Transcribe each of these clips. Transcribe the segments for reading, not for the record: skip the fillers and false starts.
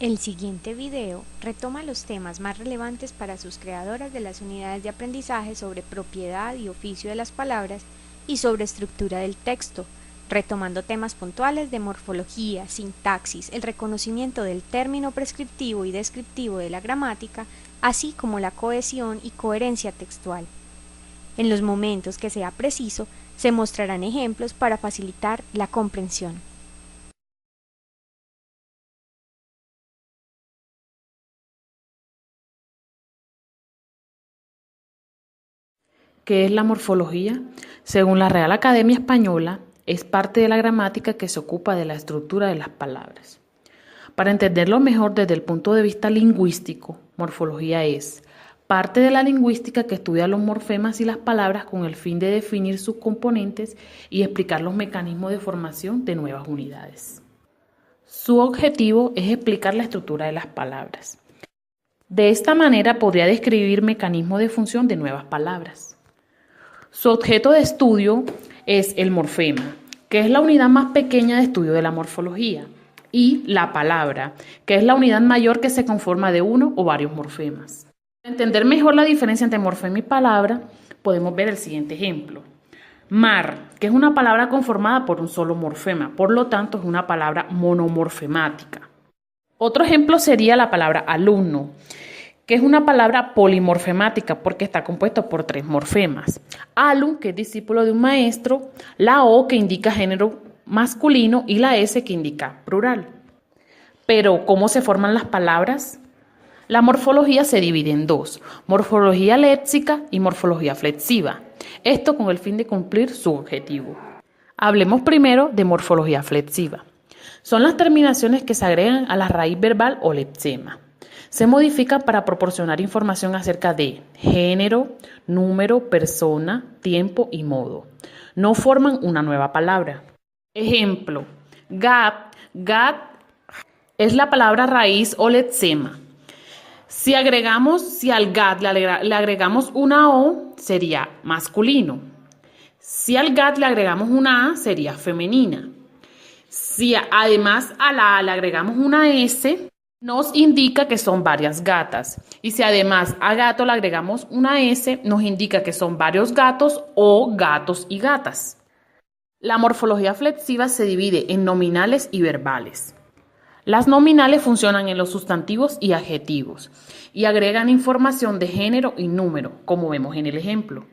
El siguiente video retoma los temas más relevantes para sus creadoras de las unidades de aprendizaje sobre propiedad y oficio de las palabras y sobre estructura del texto, retomando temas puntuales de morfología, sintaxis, el reconocimiento del término prescriptivo y descriptivo de la gramática, así como la cohesión y coherencia textual. En los momentos que sea preciso, se mostrarán ejemplos para facilitar la comprensión. ¿Qué es la morfología? Según la Real Academia Española, es parte de la gramática que se ocupa de la estructura de las palabras. Para entenderlo mejor desde el punto de vista lingüístico, morfología es parte de la lingüística que estudia los morfemas y las palabras con el fin de definir sus componentes y explicar los mecanismos de formación de nuevas unidades. Su objetivo es explicar la estructura de las palabras. De esta manera podría describir mecanismos de función de nuevas palabras. Su objeto de estudio es el morfema, que es la unidad más pequeña de estudio de la morfología, y la palabra, que es la unidad mayor que se conforma de uno o varios morfemas. Para entender mejor la diferencia entre morfema y palabra, podemos ver el siguiente ejemplo. Mar, que es una palabra conformada por un solo morfema, por lo tanto es una palabra monomorfemática. Otro ejemplo sería la palabra alumno, que es una palabra polimorfemática porque está compuesto por 3 morfemas. Alum, que es discípulo de un maestro, la O, que indica género masculino, y la S, que indica plural. Pero, ¿cómo se forman las palabras? La morfología se divide en 2, morfología léxica y morfología flexiva. Esto con el fin de cumplir su objetivo. Hablemos primero de morfología flexiva. Son las terminaciones que se agregan a la raíz verbal o lexema. Se modifican para proporcionar información acerca de género, número, persona, tiempo y modo. No forman una nueva palabra. Ejemplo, gat, gat es la palabra raíz o lexema. Si al gat le agregamos una O, sería masculino. Si al gat le agregamos una A, sería femenina. Si además a la A le agregamos una S, nos indica que son varias gatas. Y si además a gato le agregamos una S, nos indica que son varios gatos o gatos y gatas. La morfología flexiva se divide en nominales y verbales. Las nominales funcionan en los sustantivos y adjetivos y agregan información de género y número, como vemos en el ejemplo.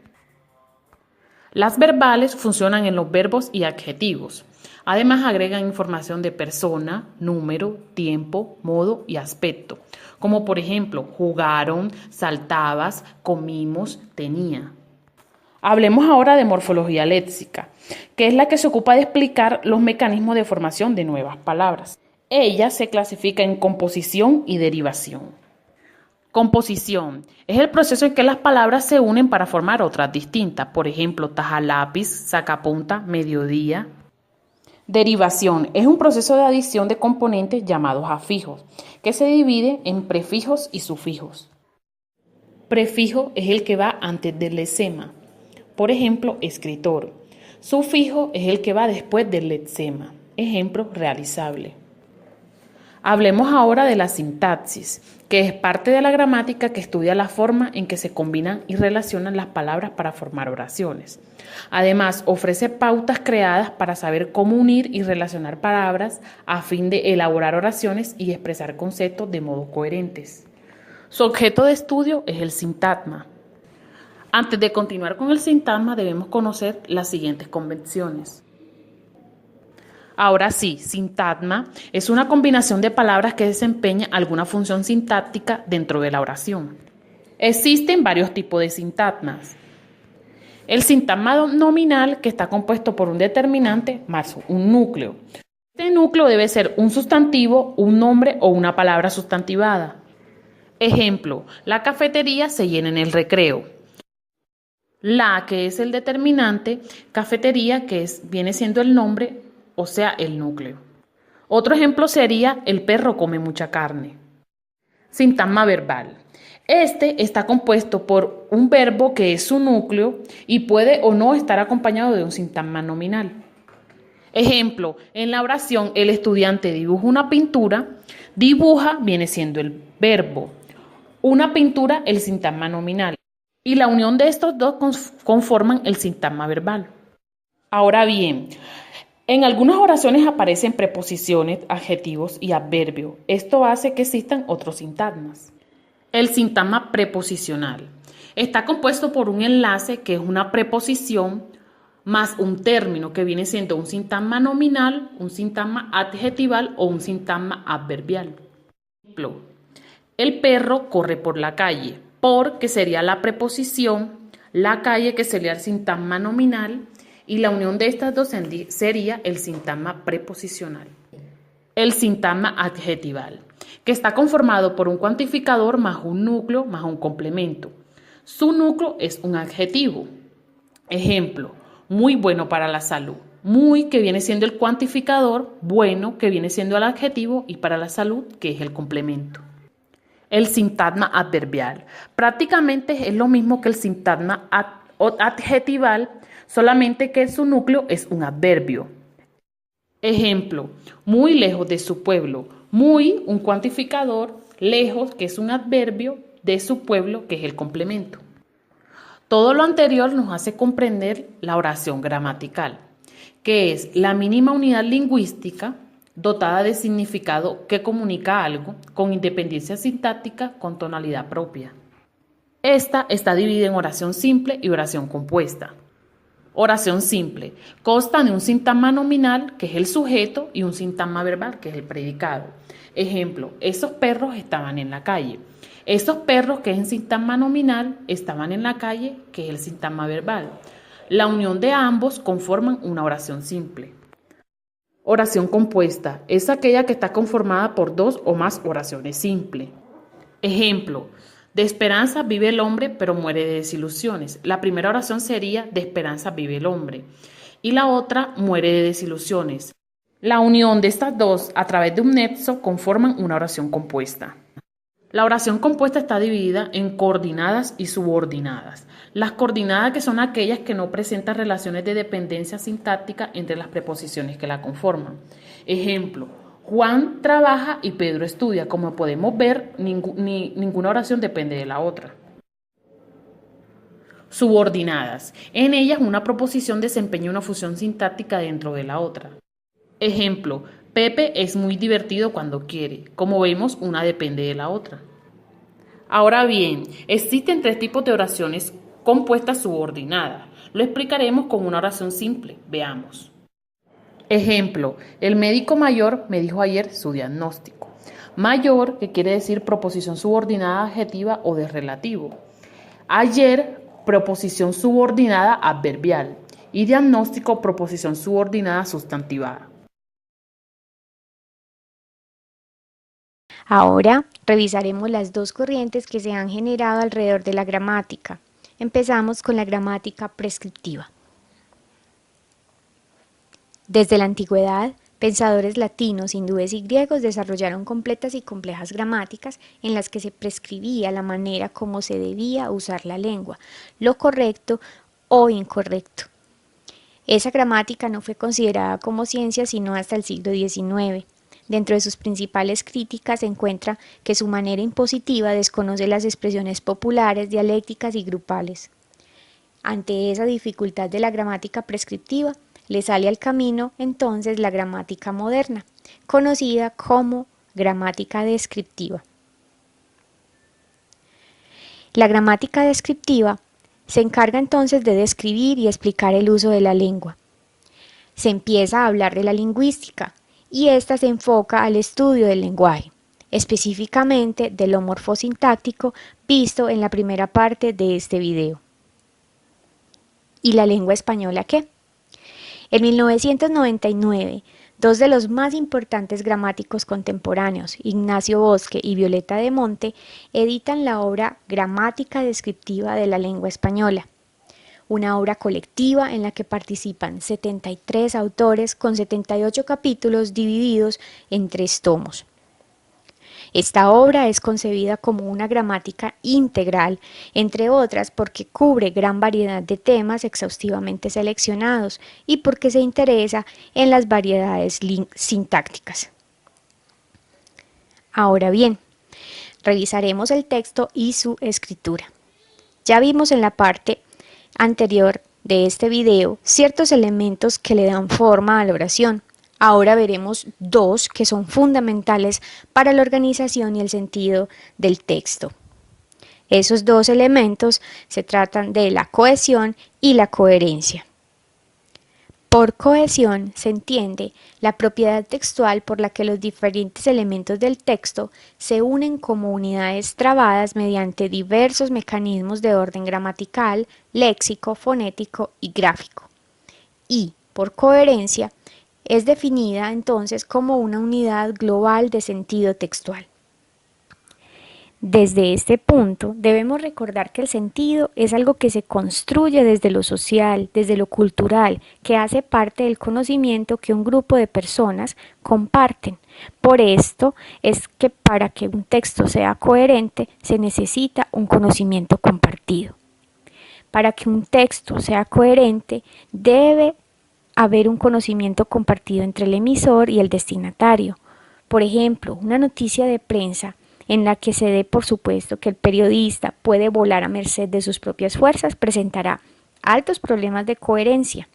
Las verbales funcionan en los verbos y adjetivos. Además, agregan información de persona, número, tiempo, modo y aspecto, como por ejemplo, jugaron, saltabas, comimos, tenía. Hablemos ahora de morfología léxica, que es la que se ocupa de explicar los mecanismos de formación de nuevas palabras. Ella se clasifica en composición y derivación. Composición es el proceso en que las palabras se unen para formar otras distintas, por ejemplo, tajalápiz, sacapunta, mediodía. Derivación es un proceso de adición de componentes llamados afijos, que se divide en prefijos y sufijos. Prefijo es el que va antes del lexema, por ejemplo, escritor. Sufijo es el que va después del lexema, ejemplo, realizable. Hablemos ahora de la sintaxis, que es parte de la gramática que estudia la forma en que se combinan y relacionan las palabras para formar oraciones. Además, ofrece pautas creadas para saber cómo unir y relacionar palabras a fin de elaborar oraciones y expresar conceptos de modo coherentes. Su objeto de estudio es el sintagma. Antes de continuar con el sintagma, debemos conocer las siguientes convenciones. Ahora sí, sintagma es una combinación de palabras que desempeña alguna función sintáctica dentro de la oración. Existen varios tipos de sintagmas. El sintagma nominal, que está compuesto por un determinante más un núcleo. Este núcleo debe ser un sustantivo, un nombre o una palabra sustantivada. Ejemplo, la cafetería se llena en el recreo. La, que es el determinante, cafetería, que viene siendo el nombre, o sea, el núcleo. Otro ejemplo sería el perro come mucha carne. Sintagma verbal. Este está compuesto por un verbo que es su núcleo y puede o no estar acompañado de un sintagma nominal. Ejemplo, en la oración el estudiante dibuja una pintura, dibuja viene siendo el verbo, una pintura el sintagma nominal y la unión de estos dos conforman el sintagma verbal. Ahora bien, en algunas oraciones aparecen preposiciones, adjetivos y adverbios. Esto hace que existan otros sintagmas. El sintagma preposicional está compuesto por un enlace que es una preposición más un término que viene siendo un sintagma nominal, un sintagma adjetival o un sintagma adverbial. Ejemplo, el perro corre por la calle, por que sería la preposición, la calle que sería el sintagma nominal y la unión de estas dos sería el sintagma preposicional. El sintagma adjetival, que está conformado por un cuantificador más un núcleo más un complemento. Su núcleo es un adjetivo. Ejemplo, muy bueno para la salud. Muy, que viene siendo el cuantificador, bueno, que viene siendo el adjetivo, y para la salud, que es el complemento. El sintagma adverbial. Prácticamente es lo mismo que el sintagma adjetival, solamente que su núcleo es un adverbio. Ejemplo, muy lejos de su pueblo. Muy, un cuantificador, lejos, que es un adverbio, de su pueblo, que es el complemento. Todo lo anterior nos hace comprender la oración gramatical, que es la mínima unidad lingüística dotada de significado que comunica algo con independencia sintáctica con tonalidad propia. Esta está dividida en oración simple y oración compuesta. Oración simple consta de un sintagma nominal, que es el sujeto, y un sintagma verbal, que es el predicado. Ejemplo, esos perros estaban en la calle. Esos perros, que es el sintagma nominal, estaban en la calle, que es el sintagma verbal. La unión de ambos conforman una oración simple. Oración compuesta es aquella que está conformada por dos o más oraciones simples. Ejemplo, de esperanza vive el hombre, pero muere de desilusiones. La primera oración sería de esperanza vive el hombre y la otra muere de desilusiones. La unión de estas dos a través de un nexo conforman una oración compuesta. La oración compuesta está dividida en coordinadas y subordinadas. Las coordinadas, que son aquellas que no presentan relaciones de dependencia sintáctica entre las preposiciones que la conforman. Ejemplo, Juan trabaja y Pedro estudia. Como podemos ver, ninguna oración depende de la otra. Subordinadas. En ellas una proposición desempeña una función sintáctica dentro de la otra. Ejemplo, Pepe es muy divertido cuando quiere. Como vemos, una depende de la otra. Ahora bien, existen tres tipos de oraciones compuestas subordinadas. Lo explicaremos con una oración simple. Veamos. Ejemplo, el médico mayor me dijo ayer su diagnóstico. Mayor, que quiere decir proposición subordinada adjetiva o de relativo. Ayer, proposición subordinada adverbial. Y diagnóstico, proposición subordinada sustantivada. Ahora revisaremos las dos corrientes que se han generado alrededor de la gramática. Empezamos con la gramática prescriptiva. Desde la antigüedad, pensadores latinos, hindúes y griegos desarrollaron completas y complejas gramáticas en las que se prescribía la manera como se debía usar la lengua, lo correcto o incorrecto. Esa gramática no fue considerada como ciencia sino hasta el siglo XIX. Dentro de sus principales críticas se encuentra que su manera impositiva desconoce las expresiones populares, dialécticas y grupales. Ante esa dificultad de la gramática prescriptiva, le sale al camino entonces la gramática moderna, conocida como gramática descriptiva. La gramática descriptiva se encarga entonces de describir y explicar el uso de la lengua. Se empieza a hablar de la lingüística, y ésta se enfoca al estudio del lenguaje, específicamente de lo morfosintáctico visto en la primera parte de este video. ¿Y la lengua española qué? En 1999, dos de los más importantes gramáticos contemporáneos, Ignacio Bosque y Violeta de Monte, editan la obra Gramática descriptiva de la lengua española, una obra colectiva en la que participan 73 autores con 78 capítulos divididos en 3 tomos. Esta obra es concebida como una gramática integral, entre otras porque cubre gran variedad de temas exhaustivamente seleccionados y porque se interesa en las variedades sintácticas. Ahora bien, revisaremos el texto y su escritura. Ya vimos en la parte anterior de este video ciertos elementos que le dan forma a la oración. Ahora veremos dos que son fundamentales para la organización y el sentido del texto. Esos dos elementos se tratan de la cohesión y la coherencia. Por cohesión se entiende la propiedad textual por la que los diferentes elementos del texto se unen como unidades trabadas mediante diversos mecanismos de orden gramatical, léxico, fonético y gráfico. Y, por coherencia, es definida entonces como una unidad global de sentido textual. Desde este punto, debemos recordar que el sentido es algo que se construye desde lo social, desde lo cultural, que hace parte del conocimiento que un grupo de personas comparten. Por esto es que para que un texto sea coherente se necesita un conocimiento compartido. Para que un texto sea coherente debe haber un conocimiento compartido entre el emisor y el destinatario. Por ejemplo, una noticia de prensa en la que se dé por supuesto que el periodista puede volar a merced de sus propias fuerzas, presentará altos problemas de coherencia.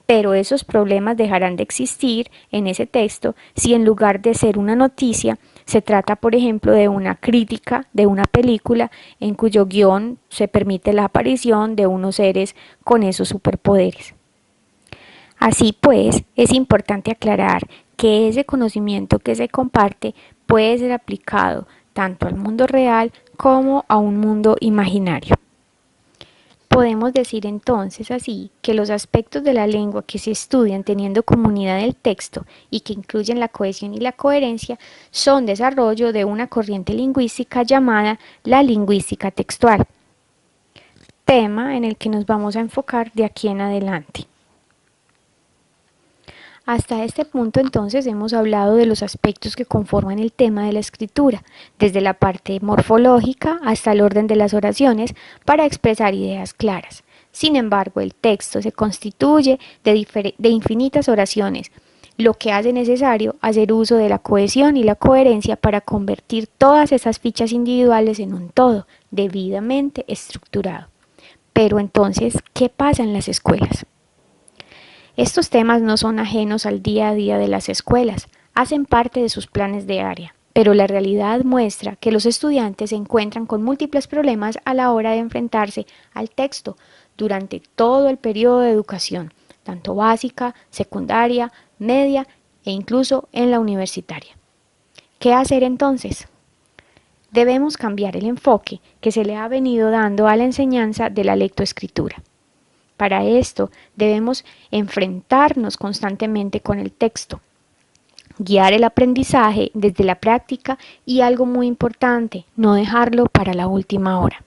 Pero esos problemas dejarán de existir en ese texto si en lugar de ser una noticia, se trata, por ejemplo, de una crítica de una película en cuyo guión se permite la aparición de unos seres con esos superpoderes. Así pues, es importante aclarar que ese conocimiento que se comparte puede ser aplicado tanto al mundo real como a un mundo imaginario. Podemos decir entonces así que los aspectos de la lengua que se estudian teniendo comunidad del texto y que incluyen la cohesión y la coherencia son desarrollo de una corriente lingüística llamada la lingüística textual, tema en el que nos vamos a enfocar de aquí en adelante. Hasta este punto entonces hemos hablado de los aspectos que conforman el tema de la escritura, desde la parte morfológica hasta el orden de las oraciones para expresar ideas claras. Sin embargo, el texto se constituye de infinitas oraciones, lo que hace necesario hacer uso de la cohesión y la coherencia para convertir todas esas fichas individuales en un todo debidamente estructurado. Pero entonces, ¿qué pasa en las escuelas? Estos temas no son ajenos al día a día de las escuelas, hacen parte de sus planes de área, pero la realidad muestra que los estudiantes se encuentran con múltiples problemas a la hora de enfrentarse al texto durante todo el periodo de educación, tanto básica, secundaria, media e incluso en la universitaria. ¿Qué hacer entonces? Debemos cambiar el enfoque que se le ha venido dando a la enseñanza de la lectoescritura. Para esto debemos enfrentarnos constantemente con el texto, guiar el aprendizaje desde la práctica y algo muy importante, no dejarlo para la última hora.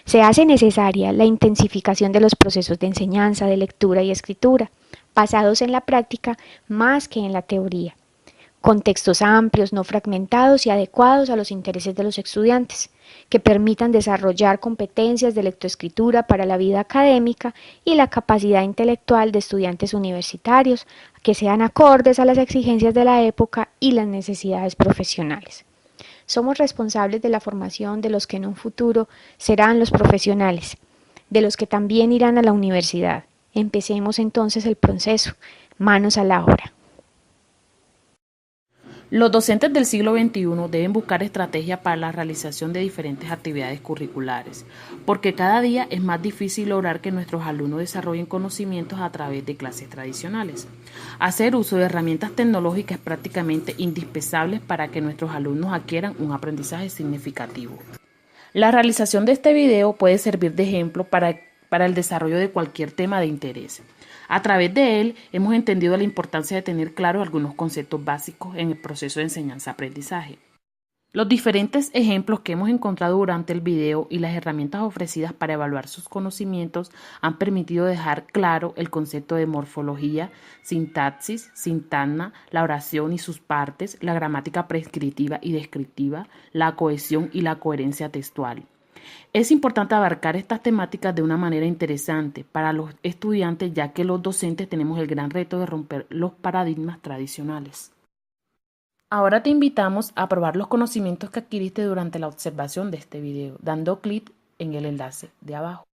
Se hace necesaria la intensificación de los procesos de enseñanza, de lectura y escritura, basados en la práctica más que en la teoría, con textos amplios, no fragmentados y adecuados a los intereses de los estudiantes, que permitan desarrollar competencias de lectoescritura para la vida académica y la capacidad intelectual de estudiantes universitarios, que sean acordes a las exigencias de la época y las necesidades profesionales. Somos responsables de la formación de los que en un futuro serán los profesionales, de los que también irán a la universidad. Empecemos entonces el proceso, manos a la obra. Los docentes del siglo XXI deben buscar estrategias para la realización de diferentes actividades curriculares, porque cada día es más difícil lograr que nuestros alumnos desarrollen conocimientos a través de clases tradicionales. Hacer uso de herramientas tecnológicas es prácticamente indispensable para que nuestros alumnos adquieran un aprendizaje significativo. La realización de este video puede servir de ejemplo para el desarrollo de cualquier tema de interés. A través de él hemos entendido la importancia de tener claros algunos conceptos básicos en el proceso de enseñanza-aprendizaje. Los diferentes ejemplos que hemos encontrado durante el video y las herramientas ofrecidas para evaluar sus conocimientos han permitido dejar claro el concepto de morfología, sintaxis, sintagma, la oración y sus partes, la gramática prescriptiva y descriptiva, la cohesión y la coherencia textual. Es importante abarcar estas temáticas de una manera interesante para los estudiantes, ya que los docentes tenemos el gran reto de romper los paradigmas tradicionales. Ahora te invitamos a probar los conocimientos que adquiriste durante la observación de este video, dando clic en el enlace de abajo.